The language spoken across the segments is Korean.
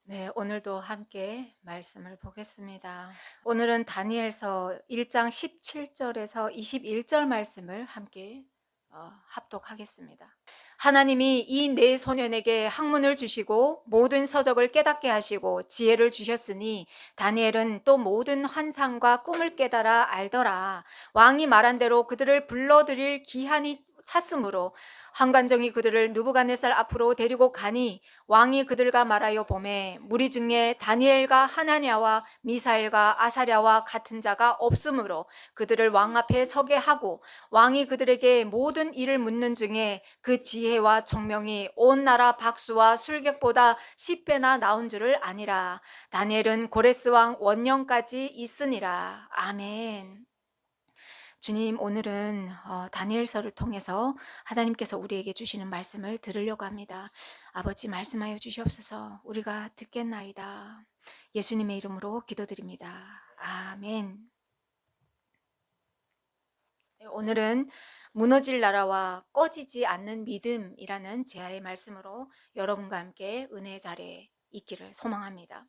네, 오늘도 함께 말씀을 보겠습니다. 오늘은 다니엘서 1장 17절에서 21절 말씀을 함께 합독하겠습니다. 하나님이 이 네 소년에게 학문을 주시고 모든 서적을 깨닫게 하시고 지혜를 주셨으니 다니엘은 또 모든 환상과 꿈을 깨달아 알더라. 왕이 말한 대로 그들을 불러들일 기한이 찼으므로 환관정이 그들을 느부갓네살 앞으로 데리고 가니 왕이 그들과 말하여 보매 무리 중에 다니엘과 하나냐와 미사엘과 아사랴와 같은 자가 없으므로 그들을 왕 앞에 서게 하고 왕이 그들에게 모든 일을 묻는 중에 그 지혜와 총명이 온 나라 박수와 술객보다 10배나 나온 줄을 아니라. 다니엘은 고레스 왕 원년까지 있으니라. 아멘. 주님, 오늘은 다니엘서를 통해서 하나님께서 우리에게 주시는 말씀을 들으려고 합니다. 아버지, 말씀하여 주시옵소서. 우리가 듣겠나이다. 예수님의 이름으로 기도드립니다. 아멘. 네, 오늘은 무너질 나라와 꺼지지 않는 믿음이라는 제아의 말씀으로 여러분과 함께 은혜의 자리에 있기를 소망합니다.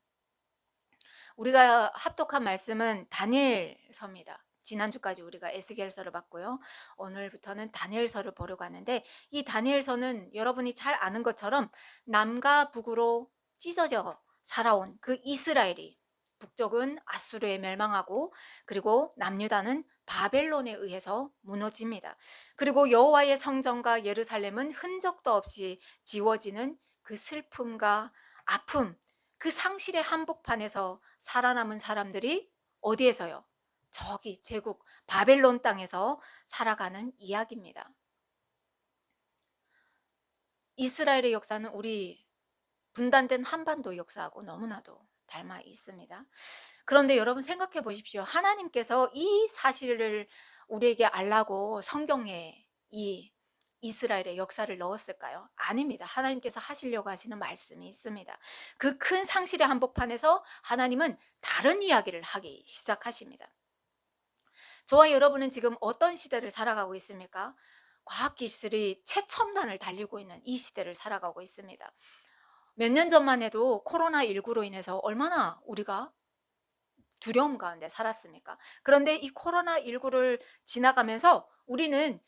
우리가 합독한 말씀은 다니엘서입니다. 지난주까지 우리가 에스겔서를 봤고요. 오늘부터는 다니엘서를 보려고 하는데, 이 다니엘서는 여러분이 잘 아는 것처럼 남과 북으로 찢어져 살아온 그 이스라엘이, 북쪽은 아수르에 멸망하고 그리고 남유다는 바벨론에 의해서 무너집니다. 그리고 여호와의 성전과 예루살렘은 흔적도 없이 지워지는 그 슬픔과 아픔, 그 상실의 한복판에서 살아남은 사람들이 어디에서요? 저기 제국 바벨론 땅에서 살아가는 이야기입니다. 이스라엘의 역사는 우리 분단된 한반도 역사하고 너무나도 닮아 있습니다. 그런데 여러분 생각해 보십시오. 하나님께서 이 사실을 우리에게 알라고 성경에 이 이스라엘의 역사를 넣었을까요? 아닙니다. 하나님께서 하시려고 하시는 말씀이 있습니다. 그 큰 상실의 한복판에서 하나님은 다른 이야기를 하기 시작하십니다. 저와 여러분은 지금 어떤 시대를 살아가고 있습니까? 과학기술이 최첨단을 달리고 있는 이 시대를 살아가고 있습니다. 몇 년 전만 해도 코로나19로 인해서 얼마나 우리가 두려움 가운데 살았습니까? 그런데 이 코로나19를 지나가면서 우리는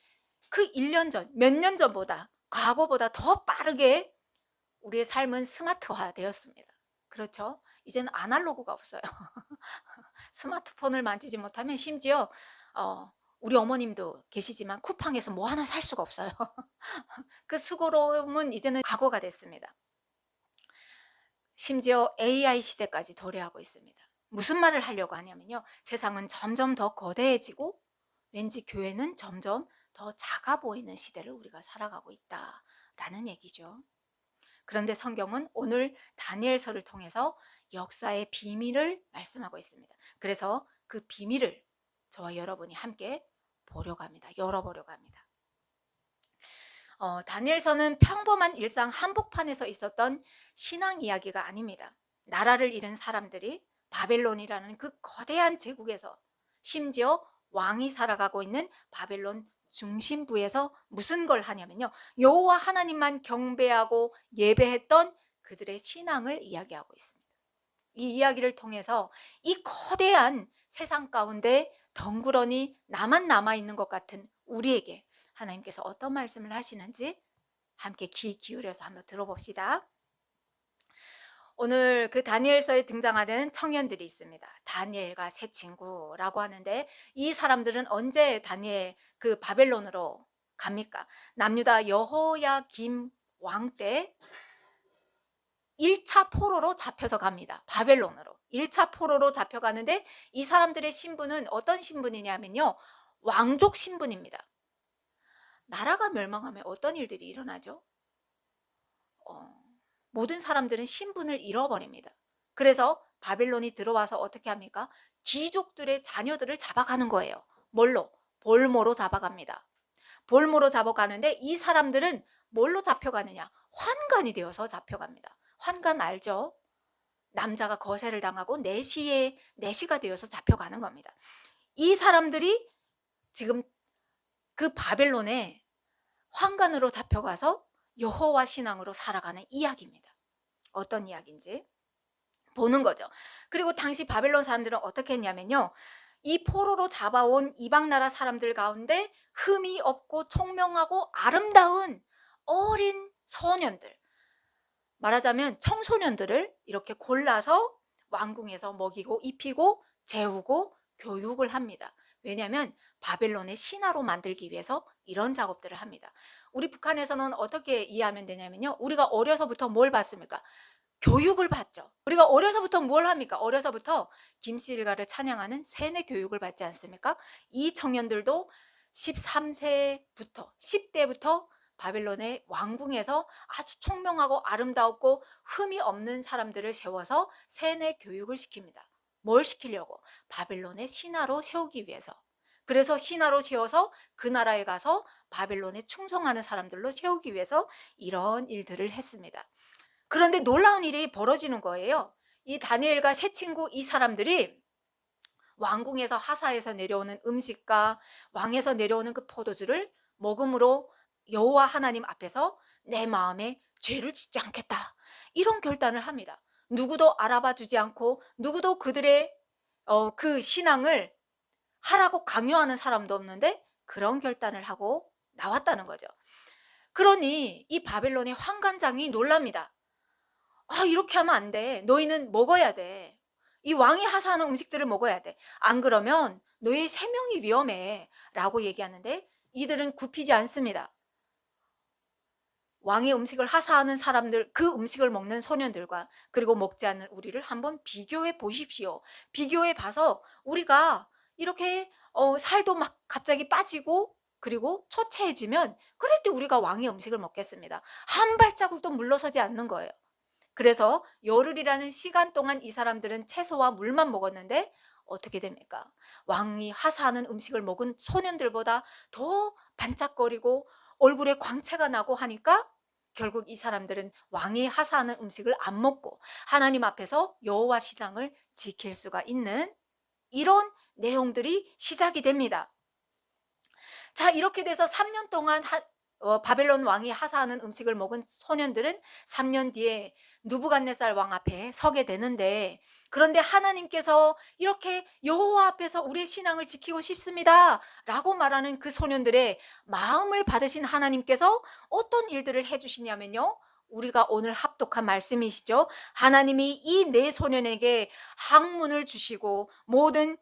그 1년 전, 몇 년 전보다, 과거보다 더 빠르게 우리의 삶은 스마트화 되었습니다. 그렇죠? 이제는 아날로그가 없어요. 스마트폰을 만지지 못하면 심지어 우리 어머님도 계시지만 쿠팡에서 뭐 하나 살 수가 없어요. 그 수고로움은 이제는 과거가 됐습니다. 심지어 AI 시대까지 도래하고 있습니다. 무슨 말을 하려고 하냐면요. 세상은 점점 더 거대해지고 왠지 교회는 점점 더 작아 보이는 시대를 우리가 살아가고 있다라는 얘기죠. 그런데 성경은 오늘 다니엘서를 통해서 역사의 비밀을 말씀하고 있습니다. 그래서 그 비밀을 저와 여러분이 함께 보려고 합니다. 열어보려고 합니다. 다니엘서는 평범한 일상 한복판에서 있었던 신앙 이야기가 아닙니다. 나라를 잃은 사람들이 바벨론이라는 그 거대한 제국에서, 심지어 왕이 살아가고 있는 바벨론 중심부에서 무슨 걸 하냐면요, 여호와 하나님만 경배하고 예배했던 그들의 신앙을 이야기하고 있습니다. 이 이야기를 통해서 이 거대한 세상 가운데 덩그러니 나만 남아있는 것 같은 우리에게 하나님께서 어떤 말씀을 하시는지 함께 귀 기울여서 한번 들어봅시다. 오늘 그 다니엘서에 등장하는 청년들이 있습니다. 다니엘과 세 친구라고 하는데, 이 사람들은 언제 다니엘 그 바벨론으로 갑니까? 남유다 여호야김 왕 때 1차 포로로 잡혀서 갑니다. 바벨론으로 1차 포로로 잡혀가는데, 이 사람들의 신분은 어떤 신분이냐면요, 왕족 신분입니다. 나라가 멸망하면 어떤 일들이 일어나죠? 모든 사람들은 신분을 잃어버립니다. 그래서 바벨론이 들어와서 어떻게 합니까? 귀족들의 자녀들을 잡아가는 거예요. 뭘로? 볼모로 잡아갑니다. 볼모로 잡아가는데, 이 사람들은 뭘로 잡혀가느냐? 환관이 되어서 잡혀갑니다. 환관 알죠? 남자가 거세를 당하고 내시가 되어서 잡혀가는 겁니다. 이 사람들이 지금 그 바벨론에 환관으로 잡혀가서 여호와 신앙으로 살아가는 이야기입니다. 어떤 이야기인지. 보는 거죠. 그리고 당시 바벨론 사람들은 어떻게 했냐면요. 이 포로로 잡아온 이방 나라 사람들 가운데 흠이 없고 총명하고 아름다운 어린 소년들, 말하자면 청소년들을 이렇게 골라서 왕궁에서 먹이고 입히고 재우고 교육을 합니다. 왜냐하면 바벨론의 신하로 만들기 위해서 이런 작업들을 합니다. 우리 북한에서는 어떻게 이해하면 되냐면요. 우리가 어려서부터 뭘 받습니까? 교육을 받죠. 우리가 어려서부터 뭘 합니까? 어려서부터 김씨일가를 찬양하는 세뇌 교육을 받지 않습니까? 이 청년들도 13세부터 10대부터 바벨론의 왕궁에서 아주 총명하고 아름다웠고 흠이 없는 사람들을 세워서 세뇌 교육을 시킵니다. 뭘 시키려고? 바벨론의 신하로 세우기 위해서. 그래서 신하로 세워서 그 나라에 가서 바벨론에 충성하는 사람들로 세우기 위해서 이런 일들을 했습니다. 그런데 놀라운 일이 벌어지는 거예요. 이 다니엘과 세 친구 이 사람들이 왕궁에서 하사에서 내려오는 음식과 왕에서 내려오는 그 포도주를 먹음으로 여호와 하나님 앞에서 내 마음에 죄를 짓지 않겠다, 이런 결단을 합니다. 누구도 알아봐 주지 않고 누구도 그들의 그 신앙을 하라고 강요하는 사람도 없는데 그런 결단을 하고 나왔다는 거죠. 그러니 이 바벨론의 환관장이 놀랍니다. 이렇게 하면 안 돼. 너희는 먹어야 돼. 이 왕이 하사하는 음식들을 먹어야 돼. 안 그러면 너희 생명이 위험해. 라고 얘기하는데 이들은 굽히지 않습니다. 왕의 음식을 하사하는 사람들, 그 음식을 먹는 소년들과 그리고 먹지 않는 우리를 한번 비교해 보십시오. 비교해 봐서 우리가 이렇게 살도 막 갑자기 빠지고 그리고 초췌해지면 그럴 때 우리가 왕의 음식을 먹겠습니다. 한 발자국도 물러서지 않는 거예요. 그래서 열흘이라는 시간 동안 이 사람들은 채소와 물만 먹었는데 어떻게 됩니까? 왕이 하사하는 음식을 먹은 소년들보다 더 반짝거리고 얼굴에 광채가 나고 하니까 결국 이 사람들은 왕이 하사하는 음식을 안 먹고 하나님 앞에서 여호와 신앙을 지킬 수가 있는 이런 내용들이 시작이 됩니다. 자, 이렇게 돼서 3년 동안 바벨론 왕이 하사하는 음식을 먹은 소년들은 3년 뒤에 누부갓네살 왕 앞에 서게 되는데, 그런데 하나님께서 이렇게 여호와 앞에서 우리의 신앙을 지키고 싶습니다 라고 말하는 그 소년들의 마음을 받으신 하나님께서 어떤 일들을 해주시냐면요, 우리가 오늘 합독한 말씀이시죠. 하나님이 이 네 소년에게 학문을 주시고 모든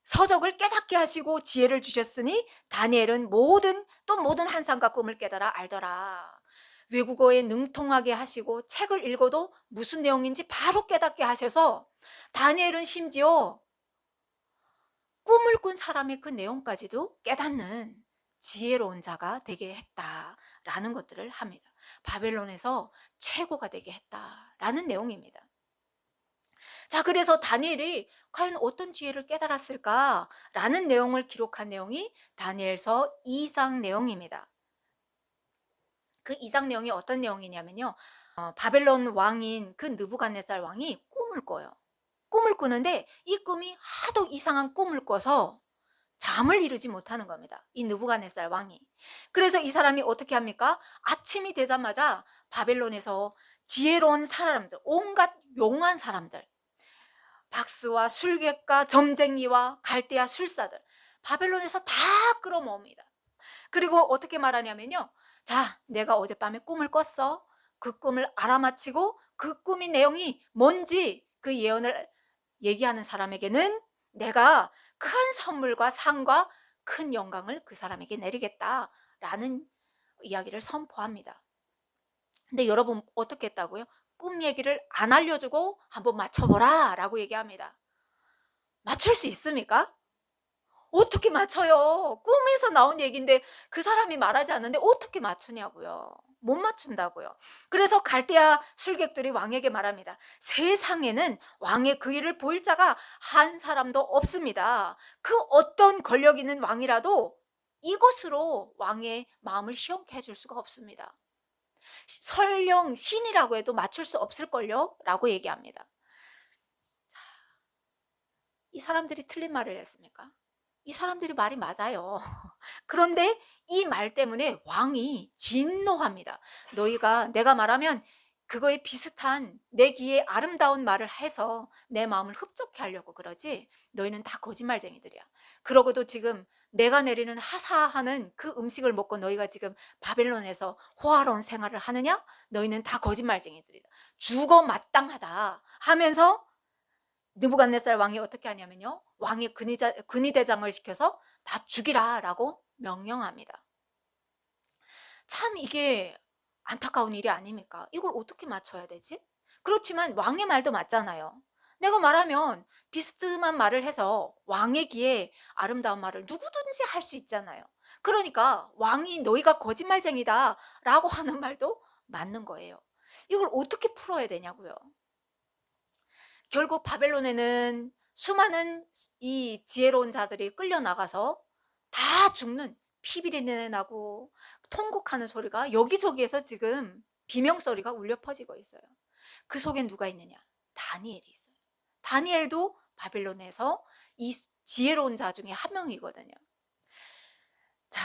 서적을 깨닫게 하시고 지혜를 주셨으니 다니엘은 모든 한상과 꿈을 깨달아 알더라. 외국어에 능통하게 하시고 책을 읽어도 무슨 내용인지 바로 깨닫게 하셔서 다니엘은 심지어 꿈을 꾼 사람의 그 내용까지도 깨닫는 지혜로운 자가 되게 했다라는 것들을 합니다. 바벨론에서 최고가 되게 했다라는 내용입니다. 자, 그래서 다니엘이 과연 어떤 지혜를 깨달았을까라는 내용을 기록한 내용이 다니엘서 2장 내용입니다. 그 2장 내용이 어떤 내용이냐면요, 바벨론 왕인 그 느부갓네살 왕이 꿈을 꿔요. 꿈을 꾸는데 이 꿈이 하도 이상한 꿈을 꿔서 잠을 이루지 못하는 겁니다, 이 느부갓네살 왕이. 그래서 이 사람이 어떻게 합니까? 아침이 되자마자 바벨론에서 지혜로운 사람들, 온갖 용한 사람들, 박스와 술객과 점쟁이와 갈대아 술사들, 바벨론에서 다 끌어모읍니다. 그리고 어떻게 말하냐면요, 자, 내가 어젯밤에 꿈을 꿨어. 그 꿈을 알아맞히고 그 꿈의 내용이 뭔지 그 예언을 얘기하는 사람에게는 내가 큰 선물과 상과 큰 영광을 그 사람에게 내리겠다라는 이야기를 선포합니다. 근데 여러분 어떻게 했다고요? 꿈 얘기를 안 알려주고 한번 맞춰보라 라고 얘기합니다. 맞출 수 있습니까? 어떻게 맞춰요? 꿈에서 나온 얘기인데 그 사람이 말하지 않는데 어떻게 맞추냐고요. 못 맞춘다고요. 그래서 갈대아 술객들이 왕에게 말합니다. 세상에는 왕의 그 일을 보일 자가 한 사람도 없습니다. 그 어떤 권력 있는 왕이라도 이것으로 왕의 마음을 시원케 해줄 수가 없습니다. 설령 신이라고 해도 맞출 수 없을걸요? 라고 얘기합니다. 이 사람들이 틀린 말을 했습니까? 이 사람들이 말이 맞아요. 그런데 이 말 때문에 왕이 진노합니다. 너희가 내가 말하면 그거에 비슷한 내 귀에 아름다운 말을 해서 내 마음을 흡족해 하려고 그러지, 너희는 다 거짓말쟁이들이야. 그러고도 지금 내가 내리는 하사하는 그 음식을 먹고 너희가 지금 바벨론에서 호화로운 생활을 하느냐? 너희는 다 거짓말쟁이들이다. 죽어 마땅하다 하면서 느부갓네살 왕이 어떻게 하냐면요, 왕이 근위대장을 시켜서 다 죽이라 라고 명령합니다. 참 이게 안타까운 일이 아닙니까? 이걸 어떻게 맞춰야 되지? 그렇지만 왕의 말도 맞잖아요. 내가 말하면 비스듬한 말을 해서 왕의 귀에 아름다운 말을 누구든지 할 수 있잖아요. 그러니까 왕이 너희가 거짓말쟁이다 라고 하는 말도 맞는 거예요. 이걸 어떻게 풀어야 되냐고요. 결국 바벨론에는 수많은 이 지혜로운 자들이 끌려나가서 다 죽는, 피비린내 나고 통곡하는 소리가 여기저기에서 지금 비명소리가 울려 퍼지고 있어요. 그 속에 누가 있느냐? 다니엘이 있어요. 다니엘도 바벨론에서 이 지혜로운 자 중에 한 명이거든요. 자,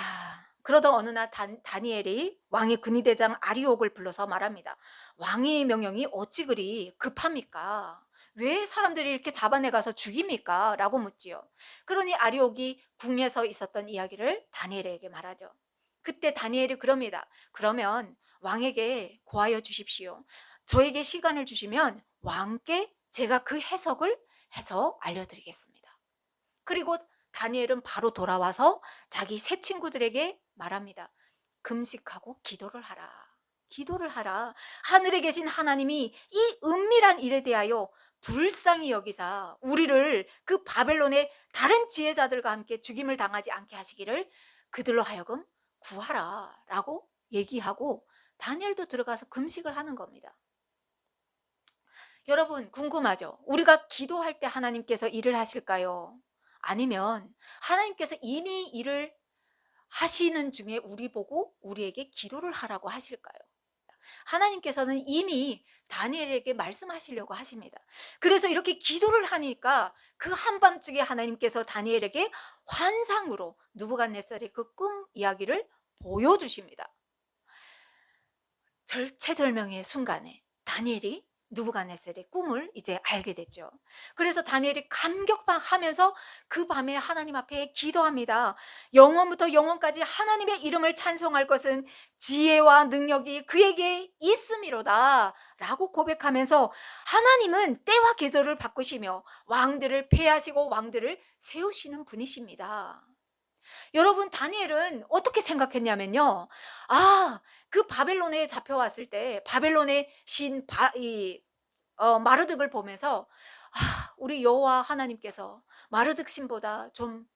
그러던 어느 날 다니엘이 왕의 근위대장 아리옥을 불러서 말합니다. 왕의 명령이 어찌 그리 급합니까? 왜 사람들이 이렇게 잡아내 가서 죽입니까? 라고 묻지요. 그러니 아리옥이 궁에서 있었던 이야기를 다니엘에게 말하죠. 그때 다니엘이 그럽니다. 그러면 왕에게 고하여 주십시오. 저에게 시간을 주시면 왕께 제가 그 해석을 해서 알려드리겠습니다. 그리고 다니엘은 바로 돌아와서 자기 세 친구들에게 말합니다. 금식하고 기도를 하라. 기도를 하라. 하늘에 계신 하나님이 이 은밀한 일에 대하여 불쌍히 여기사 우리를 그 바벨론의 다른 지혜자들과 함께 죽임을 당하지 않게 하시기를 그들로 하여금 구하라 라고 얘기하고 다니엘도 들어가서 금식을 하는 겁니다. 여러분 궁금하죠? 우리가 기도할 때 하나님께서 일을 하실까요? 아니면 하나님께서 이미 일을 하시는 중에 우리 보고 우리에게 기도를 하라고 하실까요? 하나님께서는 이미 다니엘에게 말씀하시려고 하십니다. 그래서 이렇게 기도를 하니까 그 한밤중에 하나님께서 다니엘에게 환상으로 느부갓네살의 그 꿈 이야기를 보여주십니다. 절체절명의 순간에 다니엘이 느부갓네살의 꿈을 이제 알게 됐죠. 그래서 다니엘이 감격하면서 그 밤에 하나님 앞에 기도합니다. 영원부터 영원까지 하나님의 이름을 찬송할 것은 지혜와 능력이 그에게 있음이로다 라고 고백하면서 하나님은 때와 계절을 바꾸시며 왕들을 폐하시고 왕들을 세우시는 분이십니다. 여러분 다니엘은 어떻게 생각했냐면요, 그 바벨론에 잡혀왔을 때 바벨론의 신 마르득을 보면서 우리 여호와 하나님께서 마르득 신보다 좀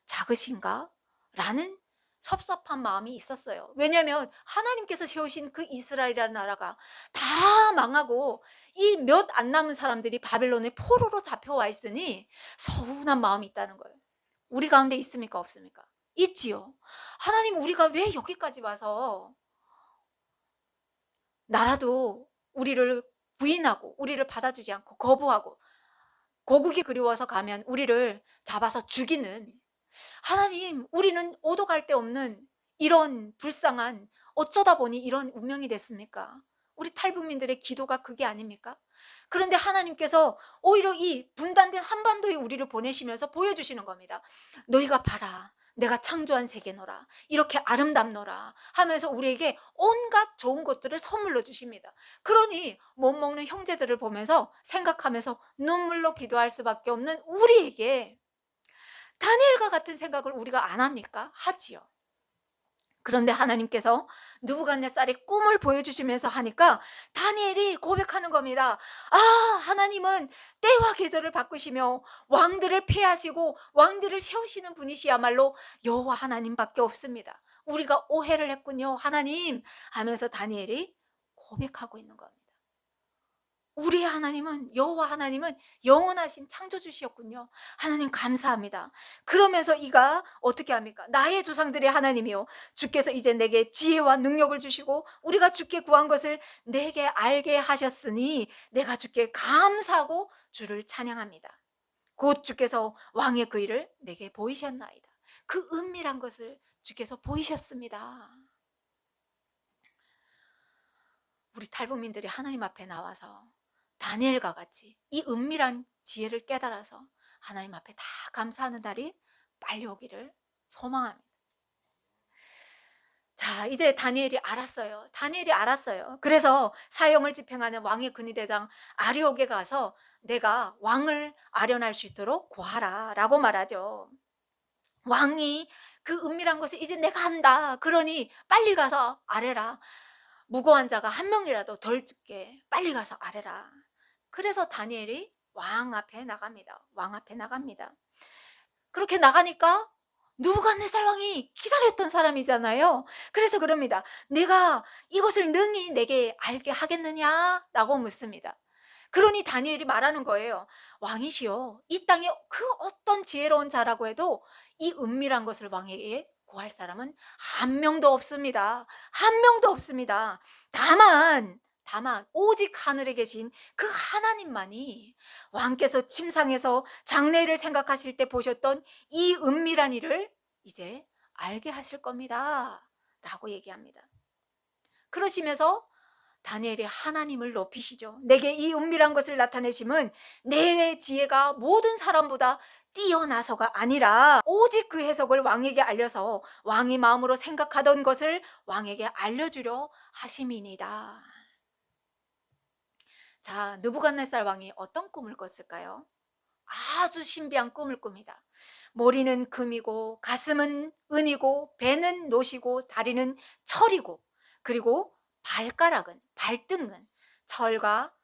작으신가? 라는 섭섭한 마음이 있었어요. 왜냐하면 하나님께서 세우신 그 이스라엘이라는 나라가 다 망하고 이 몇 안 남은 사람들이 바벨론의 포로로 잡혀와 있으니 서운한 마음이 있다는 거예요. 우리 가운데 있습니까? 없습니까? 있지요. 하나님 우리가 왜 여기까지 와서 나라도 우리를 부인하고 우리를 받아주지 않고 거부하고 고국이 그리워서 가면 우리를 잡아서 죽이는, 하나님 우리는 오도 갈 데 없는 이런 불쌍한, 어쩌다 보니 이런 운명이 됐습니까? 우리 탈북민들의 기도가 그게 아닙니까? 그런데 하나님께서 오히려 이 분단된 한반도에 우리를 보내시면서 보여주시는 겁니다. 너희가 봐라, 내가 창조한 세계노라, 이렇게 아름답노라 하면서 우리에게 온갖 좋은 것들을 선물로 주십니다. 그러니 못 먹는 형제들을 보면서 생각하면서 눈물로 기도할 수밖에 없는 우리에게 다니엘과 같은 생각을 우리가 안 합니까? 하지요. 그런데 하나님께서 느부갓네살의 꿈을 보여주시면서 하니까 다니엘이 고백하는 겁니다. 하나님은 때와 계절을 바꾸시며 왕들을 폐하시고 왕들을 세우시는 분이시야말로 여호와 하나님밖에 없습니다. 우리가 오해를 했군요, 하나님 하면서 다니엘이 고백하고 있는 겁니다. 우리의 하나님은, 여호와 하나님은 영원하신 창조주시였군요. 하나님 감사합니다. 그러면서 이가 어떻게 합니까? 나의 조상들의 하나님이요, 주께서 이제 내게 지혜와 능력을 주시고 우리가 주께 구한 것을 내게 알게 하셨으니 내가 주께 감사하고 주를 찬양합니다. 곧 주께서 왕의 그 일을 내게 보이셨나이다. 그 은밀한 것을 주께서 보이셨습니다. 우리 탈북민들이 하나님 앞에 나와서 다니엘과 같이 이 은밀한 지혜를 깨달아서 하나님 앞에 다 감사하는 날이 빨리 오기를 소망합니다. 자, 이제 다니엘이 알았어요. 다니엘이 알았어요. 그래서 사형을 집행하는 왕의 근위대장 아리옥에 가서 내가 왕을 아련할 수 있도록 구하라 라고 말하죠. 왕이 그 은밀한 것을 이제 내가 한다. 그러니 빨리 가서 아뢰라. 무고한 자가 한 명이라도 덜 죽게 빨리 가서 아뢰라. 그래서 다니엘이 왕 앞에 나갑니다. 왕 앞에 나갑니다. 그렇게 나가니까 느부갓네살 왕이 기다렸던 사람이잖아요. 그래서 그럽니다. 내가 이것을 능히 내게 알게 하겠느냐? 라고 묻습니다. 그러니 다니엘이 말하는 거예요. 왕이시여, 이 땅에 그 어떤 지혜로운 자라고 해도 이 은밀한 것을 왕에게 구할 사람은 한 명도 없습니다. 한 명도 없습니다. 다만 오직 하늘에 계신 그 하나님만이 왕께서 침상에서 장래를 생각하실 때 보셨던 이 은밀한 일을 이제 알게 하실 겁니다 라고 얘기합니다. 그러시면서 다니엘이 하나님을 높이시죠. 내게 이 은밀한 것을 나타내심은 내 지혜가 모든 사람보다 뛰어나서가 아니라 오직 그 해석을 왕에게 알려서 왕이 마음으로 생각하던 것을 왕에게 알려주려 하심이니이다. 자, 느부갓네살 왕이 어떤 꿈을 꿨을까요? 아주 신비한 꿈을 꿉니다. 머리는 금이고 가슴은 은이고 배는 노시고 다리는 철이고 그리고 발등은 철과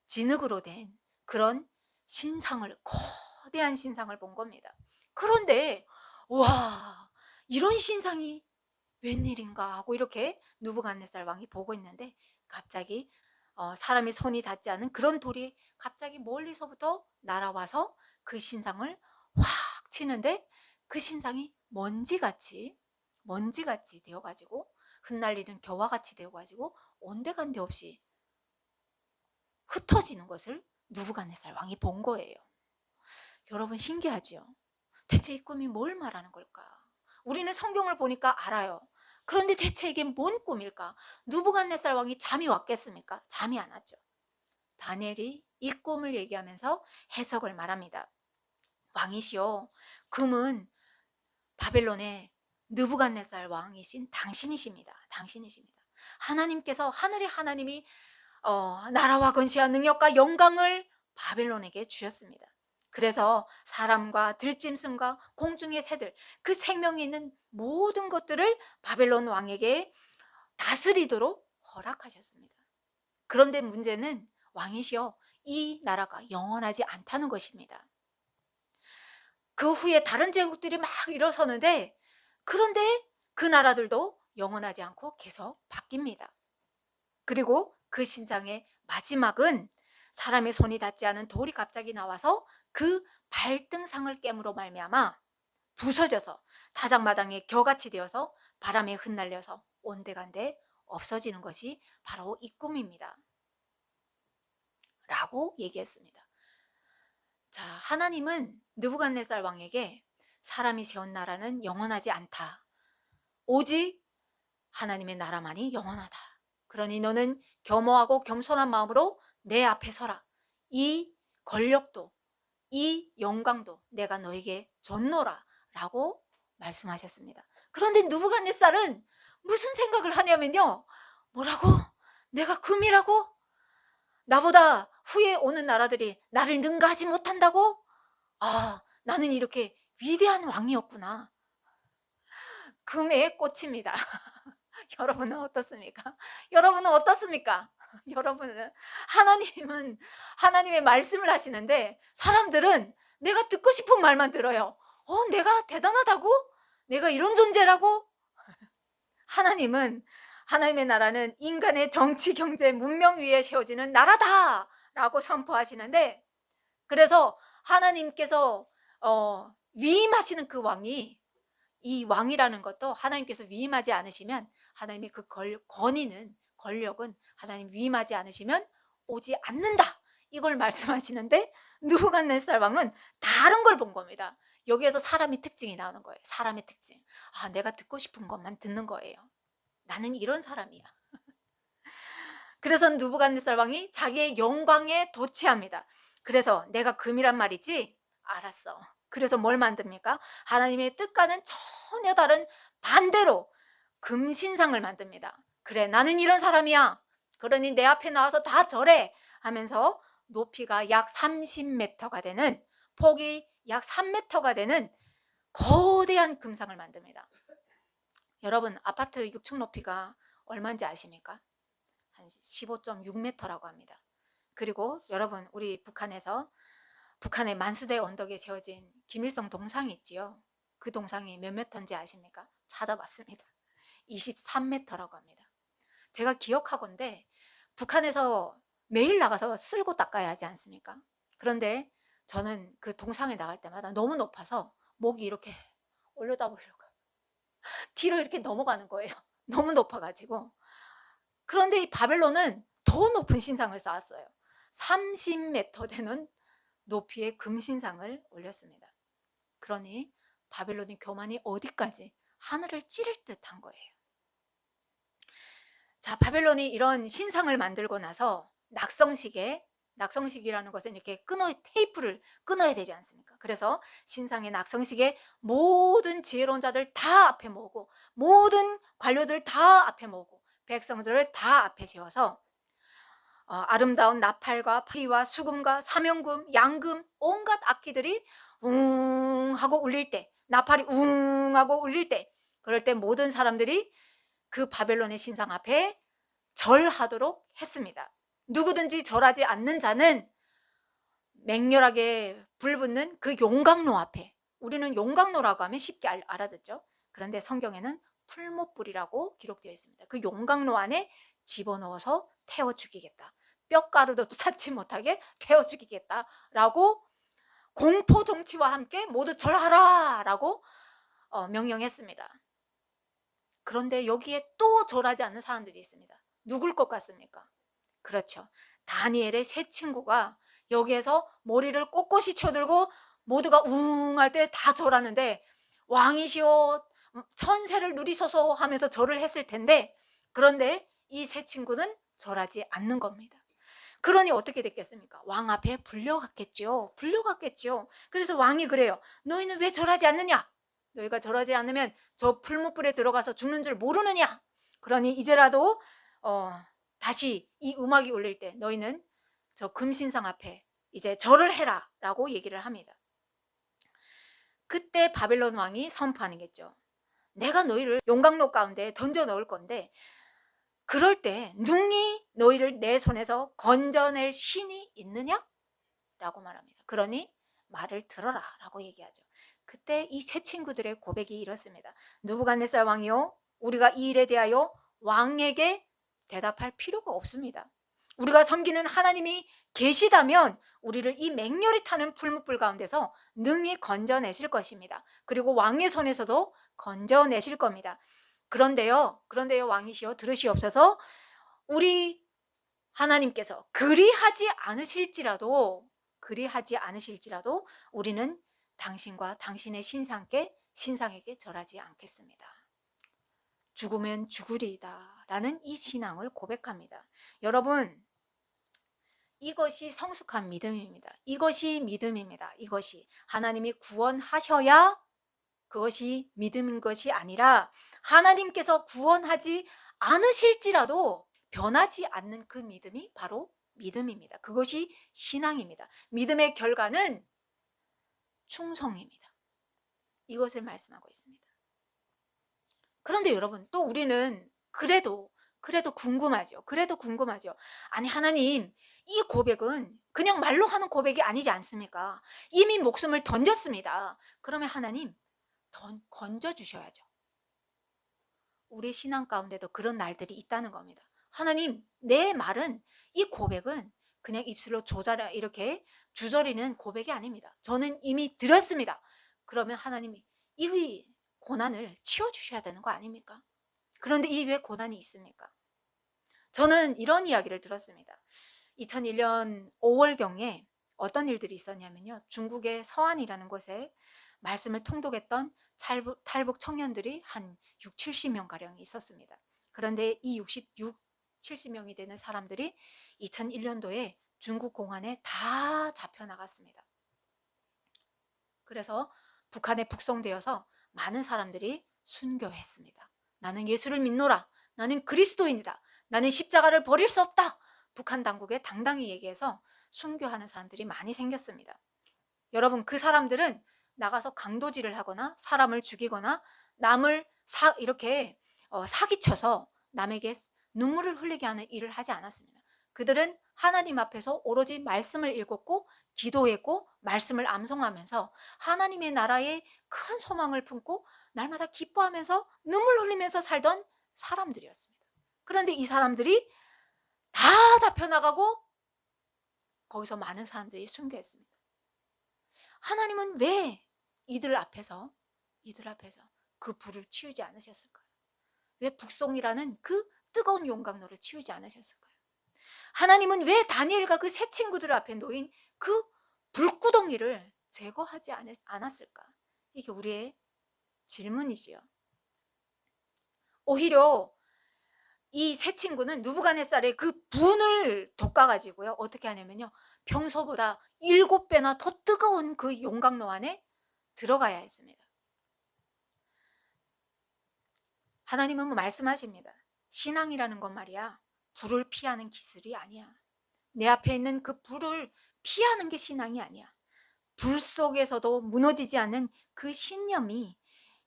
진흙으로 된 그런 신상을, 거대한 신상을 본 겁니다. 그런데 와, 이런 신상이 웬일인가 하고 이렇게 느부갓네살 왕이 보고 있는데 갑자기 사람이 손이 닿지 않은 그런 돌이 갑자기 멀리서부터 날아와서 그 신상을 확 치는데 그 신상이 먼지같이 되어가지고 흩날리는 겨와같이 되어가지고 온데간데 없이 흩어지는 것을 느부갓네살 왕이 본 거예요. 여러분 신기하지요? 대체 이 꿈이 뭘 말하는 걸까? 우리는 성경을 보니까 알아요. 그런데 대체 이게 뭔 꿈일까? 느부갓네살 왕이 잠이 왔겠습니까? 잠이 안 왔죠. 다니엘이 이 꿈을 얘기하면서 해석을 말합니다. 왕이시여, 금은 바벨론의 느부갓네살 왕이신 당신이십니다. 하나님께서, 하늘의 하나님이 나라와 권세와 능력과 영광을 바벨론에게 주셨습니다. 그래서 사람과 들짐승과 공중의 새들, 그 생명이 있는 모든 것들을 바벨론 왕에게 다스리도록 허락하셨습니다. 그런데 문제는 왕이시여, 이 나라가 영원하지 않다는 것입니다. 그 후에 다른 제국들이 막 일어서는데 그런데 그 나라들도 영원하지 않고 계속 바뀝니다. 그리고 그 신상의 마지막은 사람의 손이 닿지 않은 돌이 갑자기 나와서 그 발등상을 깨므로 말미암아 부서져서 타작마당에 겨같이 되어서 바람에 흩날려서 온데간데 없어지는 것이 바로 이 꿈입니다 라고 얘기했습니다. 자, 하나님은 느부갓네살 왕에게 사람이 세운 나라는 영원하지 않다. 오직 하나님의 나라만이 영원하다. 그러니 너는 겸허하고 겸손한 마음으로 내 앞에 서라. 이 권력도 이 영광도 내가 너에게 줬노라 라고 말씀하셨습니다. 그런데 느부갓네살은 무슨 생각을 하냐면요. 뭐라고? 내가 금이라고? 나보다 후에 오는 나라들이 나를 능가하지 못한다고? 아, 나는 이렇게 위대한 왕이었구나. 금에 꽂힙니다. 여러분은 어떻습니까? 여러분은 하나님의 말씀을 하시는데 사람들은 내가 듣고 싶은 말만 들어요. 내가 대단하다고? 내가 이런 존재라고? 하나님의 나라는 인간의 정치, 경제, 문명 위에 세워지는 나라다라고 선포하시는데 그래서 하나님께서 위임하시는 그 왕이 이 왕이라는 것도 하나님께서 위임하지 않으시면 하나님의 그 권력은 하나님 위임하지 않으시면 오지 않는다. 이걸 말씀하시는데 느부갓네살 왕은 다른 걸 본 겁니다. 여기에서 사람의 특징이 나오는 거예요. 사람의 특징. 내가 듣고 싶은 것만 듣는 거예요. 나는 이런 사람이야. 그래서 느부갓네살 왕이 자기의 영광에 도취합니다. 그래서 내가 금이란 말이지? 알았어. 그래서 뭘 만듭니까? 하나님의 뜻과는 전혀 다른 반대로 금신상을 만듭니다. 그래, 나는 이런 사람이야. 그러니 내 앞에 나와서 다 절해 하면서 높이가 약 30m가 되는, 폭이 약 3m가 되는 거대한 금상을 만듭니다. 여러분, 아파트 6층 높이가 얼마인지 아십니까? 한 15.6m라고 합니다. 그리고 여러분, 우리 북한의 만수대 언덕에 세워진 김일성 동상이 있지요. 그 동상이 몇 m인지 아십니까? 찾아봤습니다. 23m라고 합니다. 제가 기억하건대 북한에서 매일 나가서 쓸고 닦아야 하지 않습니까? 그런데 저는 그 동상에 나갈 때마다 너무 높아서 목이 이렇게 올려다 보려고 뒤로 이렇게 넘어가는 거예요. 너무 높아가지고. 그런데 이 바벨론은 더 높은 신상을 쌓았어요. 30m 되는 높이의 금신상을 올렸습니다. 그러니 바벨론의 교만이 어디까지 하늘을 찌를 듯한 거예요. 자, 바벨론이 이런 신상을 만들고 나서 낙성식이라는 것은 이렇게 테이프를 끊어야 되지 않습니까? 그래서 신상의 낙성식에 모든 지혜로운 자들 다 앞에 모으고, 모든 관료들 다 앞에 모으고, 백성들을 다 앞에 세워서 아름다운 나팔과 파리와 수금과 사명금, 양금, 온갖 악기들이 웅 하고 울릴 때, 나팔이 웅 하고 울릴 때, 그럴 때 모든 사람들이 그 바벨론의 신상 앞에 절하도록 했습니다. 누구든지 절하지 않는 자는 맹렬하게 불붙는 그 용광로 앞에, 우리는 용광로라고 하면 쉽게 알아듣죠. 그런데 성경에는 풀못불이라고 기록되어 있습니다. 그 용광로 안에 집어넣어서 태워 죽이겠다, 뼈가루도 찾지 못하게 태워 죽이겠다라고 공포 정치와 함께 모두 절하라 라고 명령했습니다. 그런데 여기에 또 절하지 않는 사람들이 있습니다. 누굴 것 같습니까? 그렇죠. 다니엘의 세 친구가 여기에서 머리를 꼿꼿이 쳐들고 모두가 웅 할 때 다 절하는데, 왕이시여 천세를 누리소서 하면서 절을 했을 텐데, 그런데 이 세 친구는 절하지 않는 겁니다. 그러니 어떻게 됐겠습니까? 왕 앞에 불려갔겠죠. 그래서 왕이 그래요. 너희는 왜 절하지 않느냐? 너희가 절하지 않으면 저 풀무불에 들어가서 죽는 줄 모르느냐? 그러니 이제라도 다시 이 음악이 울릴 때 너희는 저 금신상 앞에 이제 절을 해라 라고 얘기를 합니다. 그때 바벨론 왕이 선포하는겠죠. 내가 너희를 용광로 가운데 던져 넣을 건데, 그럴 때 능히 너희를 내 손에서 건져낼 신이 있느냐? 라고 말합니다. 그러니 말을 들어라 라고 얘기하죠. 그때 이 세 친구들의 고백이 이렇습니다. 느부갓네살 왕이요, 우리가 이 일에 대하여 왕에게 대답할 필요가 없습니다. 우리가 섬기는 하나님이 계시다면 우리를 이 맹렬히 타는 풀무불 가운데서 능히 건져내실 것입니다. 그리고 왕의 손에서도 건져내실 겁니다. 그런데요 왕이시여 들으시옵소서. 우리 하나님께서 그리하지 않으실지라도 우리는 당신과 당신의 신상에게 절하지 않겠습니다. 죽으면 죽으리이다 라는 이 신앙을 고백합니다. 여러분, 이것이 성숙한 믿음입니다. 이것이 하나님이 구원하셔야 그것이 믿음인 것이 아니라, 하나님께서 구원하지 않으실지라도 변하지 않는 그 믿음이 바로 믿음입니다. 그것이 신앙입니다. 믿음의 결과는 충성입니다. 이것을 말씀하고 있습니다. 그런데 여러분, 또 우리는 그래도 궁금하죠. 아니 하나님, 이 고백은 그냥 말로 하는 고백이 아니지 않습니까? 이미 목숨을 던졌습니다. 그러면 하나님 건져주셔야죠. 우리 신앙 가운데도 그런 날들이 있다는 겁니다. 하나님, 내 말은, 이 고백은 그냥 입술로 이렇게 주저리는 고백이 아닙니다. 저는 이미 들었습니다. 그러면 하나님이 이 고난을 치워주셔야 되는 거 아닙니까? 그런데 이 왜 고난이 있습니까? 저는 이런 이야기를 들었습니다. 2001년 5월경에 어떤 일들이 있었냐면요, 중국의 서안이라는 곳에 말씀을 통독했던 탈북 청년들이 한 60, 70명 가량이 있었습니다. 그런데 이 70명이 되는 사람들이 2001년도에 중국 공안에 다 잡혀나갔습니다. 그래서 북한에 북송되어서 많은 사람들이 순교했습니다. 나는 예수를 믿노라. 나는 그리스도인이다. 나는 십자가를 버릴 수 없다. 북한 당국에 당당히 얘기해서 순교하는 사람들이 많이 생겼습니다. 여러분, 그 사람들은 나가서 강도질을 하거나 사람을 죽이거나 남을 이렇게 사기쳐서 남에게 눈물을 흘리게 하는 일을 하지 않았습니다. 그들은 하나님 앞에서 오로지 말씀을 읽었고 기도했고 말씀을 암송하면서 하나님의 나라에 큰 소망을 품고 날마다 기뻐하면서 눈물 흘리면서 살던 사람들이었습니다. 그런데 이 사람들이 다 잡혀나가고 거기서 많은 사람들이 순교했습니다. 하나님은 왜 이들 앞에서 그 불을 치우지 않으셨을까요? 왜 북송이라는 그 뜨거운 용광로를 치우지 않으셨을까요? 하나님은 왜 다니엘과 그 세 친구들 앞에 놓인 그 불구덩이를 제거하지 않았을까? 이게 우리의 질문이지요. 오히려 이 세 친구는 느부갓네살의 그 분을 돋가가지고요, 어떻게 하냐면요, 평소보다 7배나 더 뜨거운 그 용광로 안에 들어가야 했습니다. 하나님은 말씀하십니다. 신앙이라는 건 말이야, 불을 피하는 기술이 아니야. 내 앞에 있는 그 불을 피하는 게 신앙이 아니야. 불 속에서도 무너지지 않는 그 신념이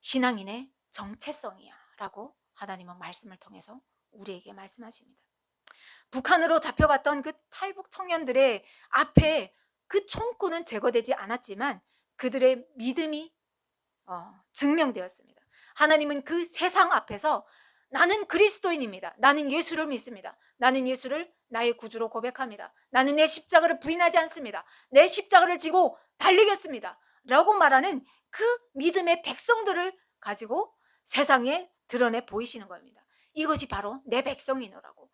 신앙인의 정체성이야 라고 하나님은 말씀을 통해서 우리에게 말씀하십니다. 북한으로 잡혀갔던 그 탈북 청년들의 앞에 그 총구는 제거되지 않았지만 그들의 믿음이 증명되었습니다. 하나님은 그 세상 앞에서 나는 그리스도인입니다. 나는 예수를 믿습니다. 나는 예수를 나의 구주로 고백합니다. 나는 내 십자가를 부인하지 않습니다. 내 십자가를 지고 달리겠습니다. 라고 말하는 그 믿음의 백성들을 가지고 세상에 드러내 보이시는 겁니다. 이것이 바로 내 백성이노라고.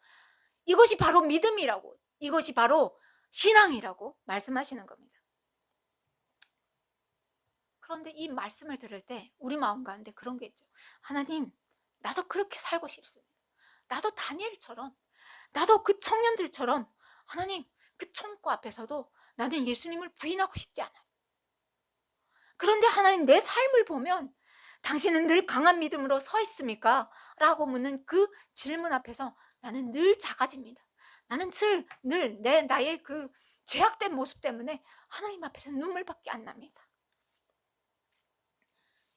이것이 바로 믿음이라고. 이것이 바로 신앙이라고 말씀하시는 겁니다. 그런데 이 말씀을 들을 때 우리 마음 가운데 그런 게 있죠. 하나님, 나도 그렇게 살고 싶습니다. 나도 다니엘처럼, 나도 그 청년들처럼 하나님, 그 총구 앞에서도 나는 예수님을 부인하고 싶지 않아요. 그런데 하나님, 내 삶을 보면 당신은 늘 강한 믿음으로 서 있습니까? 라고 묻는 그 질문 앞에서 나는 늘 작아집니다. 나는 늘 나의 그 죄악된 모습 때문에 하나님 앞에서 눈물밖에 안 납니다.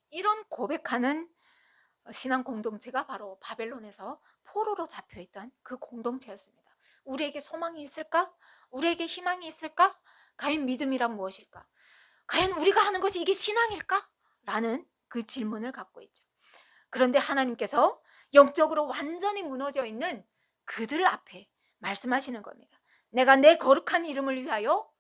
이런 고백하는 신앙 공동체가 바로 바벨론에서 포로로 잡혀있던 그 공동체였습니다. 우리에게 소망이 있을까? 우리에게 희망이 있을까? 과연 믿음이란 무엇일까? 과연 우리가 하는 것이 이게 신앙일까? 라는 그 질문을 갖고 있죠. 그런데 하나님께서 영적으로 완전히 무너져 있는 그들 앞에 말씀하시는 겁니다. 내가 내 거룩한 이름을 위하여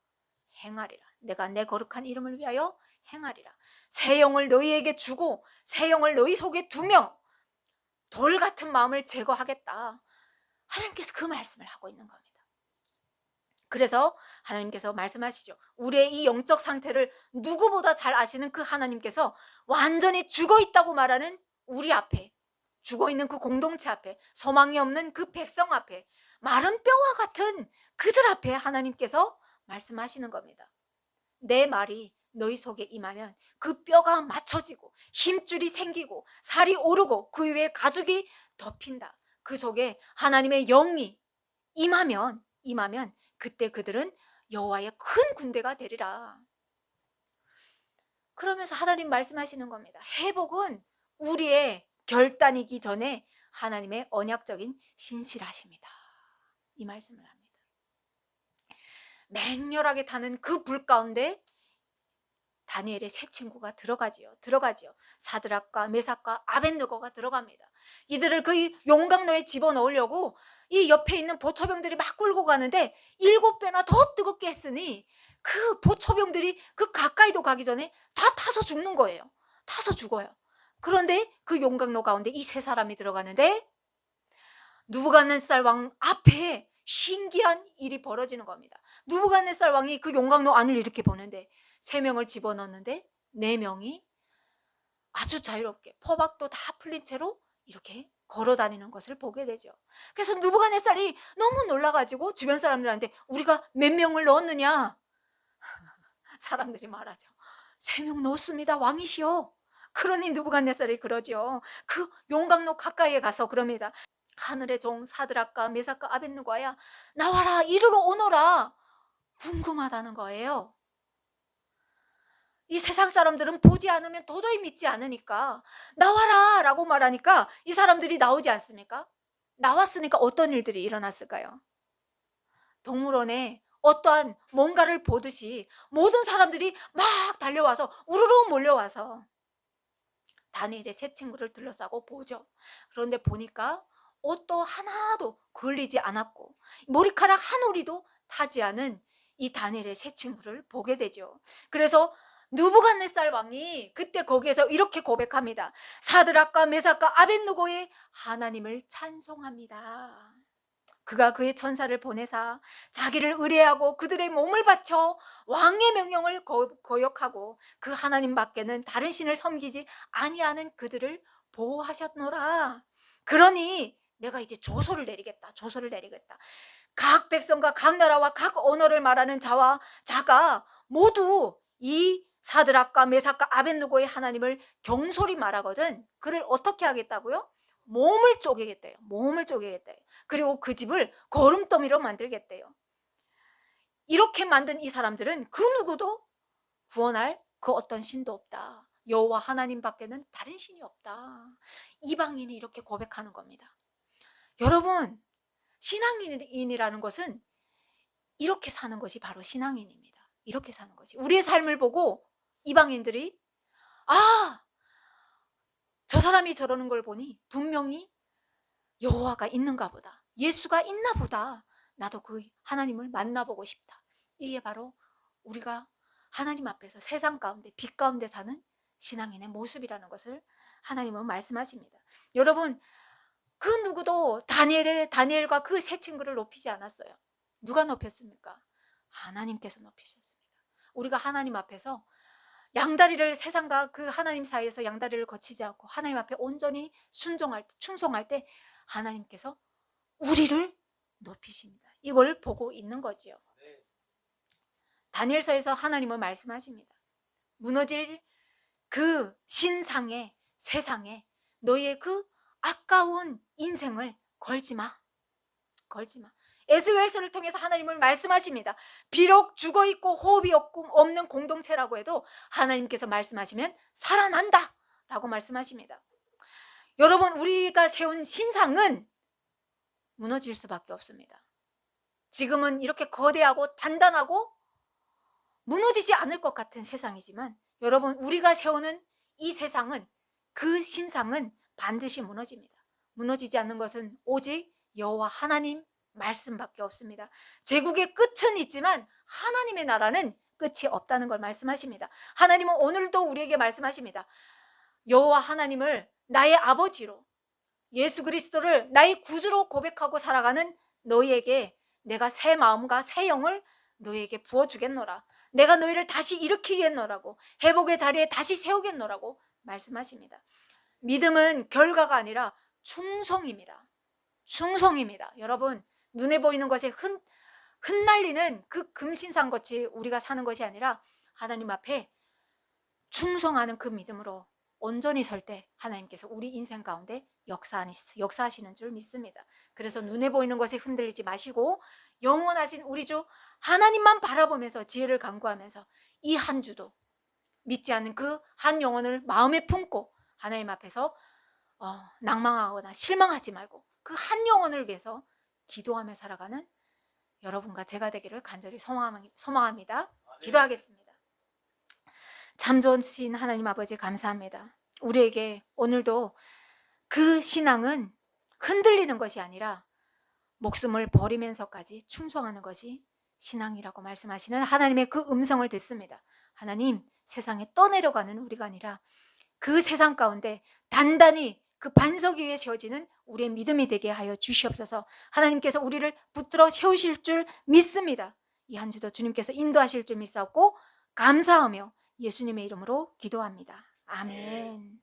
행하리라. 내가 내 거룩한 이름을 위하여 행하리라. 새 영을 너희에게 주고 새 영을 너희 속에 두며 돌 같은 마음을 제거하겠다. 하나님께서 그 말씀을 하고 있는 겁니다. 그래서 하나님께서 말씀하시죠. 우리의 이 영적 상태를 누구보다 잘 아시는 그 하나님께서 완전히 죽어 있다고 말하는 우리 앞에, 죽어 있는 그 공동체 앞에, 소망이 없는 그 백성 앞에, 마른 뼈와 같은 그들 앞에 하나님께서 말씀하시는 겁니다. 내 말이 너희 속에 임하면 그 뼈가 맞춰지고 힘줄이 생기고 살이 오르고 그 위에 가죽이 덮인다. 그 속에 하나님의 영이 임하면 그때 그들은 여호와의 큰 군대가 되리라. 그러면서 하나님 말씀하시는 겁니다. 회복은 우리의 결단이기 전에 하나님의 언약적인 신실하십니다. 이 말씀을 합니다. 맹렬하게 타는 그 불 가운데 다니엘의 세 친구가 들어가지요. 사드락과 메삭과 아벳느고가 들어갑니다. 이들을 그 용광로에 집어넣으려고 이 옆에 있는 보초병들이 막 끌고 가는데 7배나 더 뜨겁게 했으니 그 보초병들이 그 가까이도 가기 전에 다 타서 죽는 거예요. 타서 죽어요. 그런데 그 용광로 가운데 이 세 사람이 들어가는데 느부갓네살 왕 앞에 신기한 일이 벌어지는 겁니다. 느부갓네살 왕이 그 용광로 안을 이렇게 보는데 3명을 집어넣는데 4명이 아주 자유롭게 포박도 다 풀린 채로 이렇게 걸어 다니는 것을 보게 되죠. 그래서 느부갓네살이 너무 놀라가지고 주변 사람들한테 우리가 몇 명을 넣었느냐? 사람들이 말하죠. 3명 넣었습니다. 왕이시여. 그러니 느부갓네살이 그러죠. 그 용광로 가까이에 가서 그럽니다. 하늘의 종 사드락과 메삭과 아벳느고야, 나와라, 이리로 오너라. 궁금하다는 거예요. 이 세상 사람들은 보지 않으면 도저히 믿지 않으니까 나와라 라고 말하니까 이 사람들이 나오지 않습니까? 나왔으니까 어떤 일들이 일어났을까요? 동물원에 어떠한 뭔가를 보듯이 모든 사람들이 막 달려와서 우르르 몰려와서 다니엘의 세 친구를 둘러싸고 보죠. 그런데 보니까 옷도 하나도 걸리지 않았고 머리카락 한 오리도 타지 않은 이 다니엘의 세 친구를 보게 되죠. 그래서 느부갓네살 왕이 그때 거기에서 이렇게 고백합니다. 사드락과 메삭과 아벳느고의 하나님을 찬송합니다. 그가 그의 천사를 보내사 자기를 의뢰하고 그들의 몸을 바쳐 왕의 명령을 거역하고 그 하나님 밖에는 다른 신을 섬기지 아니하는 그들을 보호하셨노라. 그러니 내가 이제 조소를 내리겠다. 각 백성과 각 나라와 각 언어를 말하는 자와 자가 모두 이 사드락과 메삭과 아벳느고의 하나님을 경솔히 말하거든 그를 어떻게 하겠다고요? 몸을 쪼개겠대요. 그리고 그 집을 거름더미로 만들겠대요. 이렇게 만든 이 사람들은 그 누구도 구원할 그 어떤 신도 없다. 여호와 하나님 밖에는 다른 신이 없다. 이방인이 이렇게 고백하는 겁니다. 여러분, 신앙인이라는 것은 이렇게 사는 것이 바로 신앙인입니다. 이렇게 사는 것이. 우리의 삶을 보고 이방인들이 저 사람이 저러는 걸 보니 분명히 여호와가 있는가 보다. 예수가 있나 보다. 나도 그 하나님을 만나보고 싶다. 이게 바로 우리가 하나님 앞에서 세상 가운데 빛 가운데 사는 신앙인의 모습이라는 것을 하나님은 말씀하십니다. 여러분, 그 누구도 다니엘과 그 세 친구를 높이지 않았어요. 누가 높였습니까? 하나님께서 높이셨습니다. 우리가 하나님 앞에서 양다리를 세상과 그 하나님 사이에서 양다리를 거치지 않고 하나님 앞에 온전히 충성할 때 하나님께서 우리를 높이십니다. 이걸 보고 있는 거지요. 다니엘서에서 하나님은 말씀하십니다. 무너질 그 신상에 세상에 너희의 그 아까운 인생을 걸지 마. 에스겔서를 통해서 하나님은 말씀하십니다. 비록 죽어있고 호흡이 없는 공동체라고 해도 하나님께서 말씀하시면 살아난다 라고 말씀하십니다. 여러분, 우리가 세운 신상은 무너질 수밖에 없습니다. 지금은 이렇게 거대하고 단단하고 무너지지 않을 것 같은 세상이지만 여러분, 우리가 세우는 이 세상은, 그 신상은 반드시 무너집니다. 무너지지 않는 것은 오직 여호와 하나님 말씀밖에 없습니다. 제국의 끝은 있지만 하나님의 나라는 끝이 없다는 걸 말씀하십니다. 하나님은 오늘도 우리에게 말씀하십니다. 여호와 하나님을 나의 아버지로, 예수 그리스도를 나의 구주로 고백하고 살아가는 너희에게 내가 새 마음과 새 영을 너희에게 부어주겠노라. 내가 너희를 다시 일으키겠노라고, 회복의 자리에 다시 세우겠노라고 말씀하십니다. 믿음은 결과가 아니라 충성입니다. 여러분, 눈에 보이는 것에 흩날리는 그 금신상같이 우리가 사는 것이 아니라 하나님 앞에 충성하는 그 믿음으로 온전히 설 때 하나님께서 우리 인생 가운데 역사하시는 줄 믿습니다. 그래서 눈에 보이는 것에 흔들리지 마시고 영원하신 우리 주 하나님만 바라보면서 지혜를 간구하면서 이 한 주도 믿지 않는 그 한 영혼을 마음에 품고 하나님 앞에서 낭망하거나 실망하지 말고 그 한 영혼을 위해서 기도하며 살아가는 여러분과 제가 되기를 간절히 소망합니다. 기도하겠습니다. 참 좋으신 하나님 아버지, 감사합니다. 우리에게 오늘도 그 신앙은 흔들리는 것이 아니라 목숨을 버리면서까지 충성하는 것이 신앙이라고 말씀하시는 하나님의 그 음성을 듣습니다. 하나님, 세상에 떠내려가는 우리가 아니라 그 세상 가운데 단단히 그 반석 위에 세워지는 우리의 믿음이 되게 하여 주시옵소서. 하나님께서 우리를 붙들어 세우실 줄 믿습니다. 이 한 주도 주님께서 인도하실 줄 믿사옵고 감사하며 예수님의 이름으로 기도합니다. 아멘.